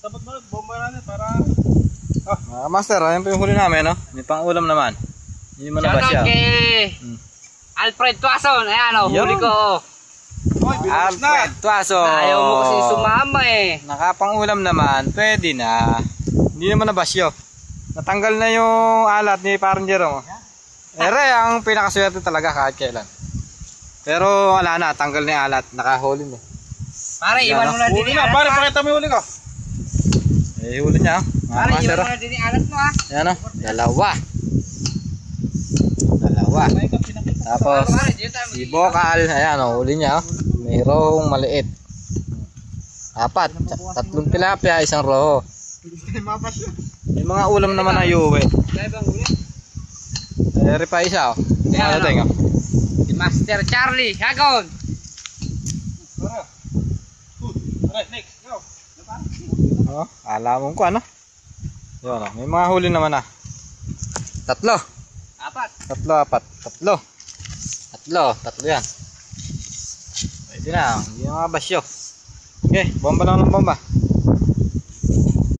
Dapat mo, bomba natin para... Master, ayun po yung huli namin, no? May pang ulam naman. Hindi mo na ba siya? Shoutout kay Alfred Tuason. Ayan o, huli ko. Hoy, binuhos na! Alfred Tuaso. Ayaw mo kasi sumama eh. Nakapang ulam naman, pwede na. Hindi naman na basyo. Natanggal na yung alat ni parang Jerome. Ere, ang pinakaswerte talaga kahit kailan. Pero wala na, tanggal na yung alat. Nakahuli na. Pare, iwan mo na din Huli yung na, alat pare, mo. pakita mo yung huli ko. Eh, huli niya. Pare, iwan mo na din yung alat mo ha. Yan o, dalawa. Tapos, si Bokal, ayan o, huli niya. Mayroong maliit. Apat, tatlong tilapia, isang roho. May mga ulam naman na yuwi. Eri pa isa o. Tingnan natin o. Si Master Charlie, Hagon. Next, go. Oh, alam ko ano. Yun o, may mga huli naman na. Tatlo. Tatlo yan. Pwede na, hindi mga basyo. Okay, bomba lang ng bomba.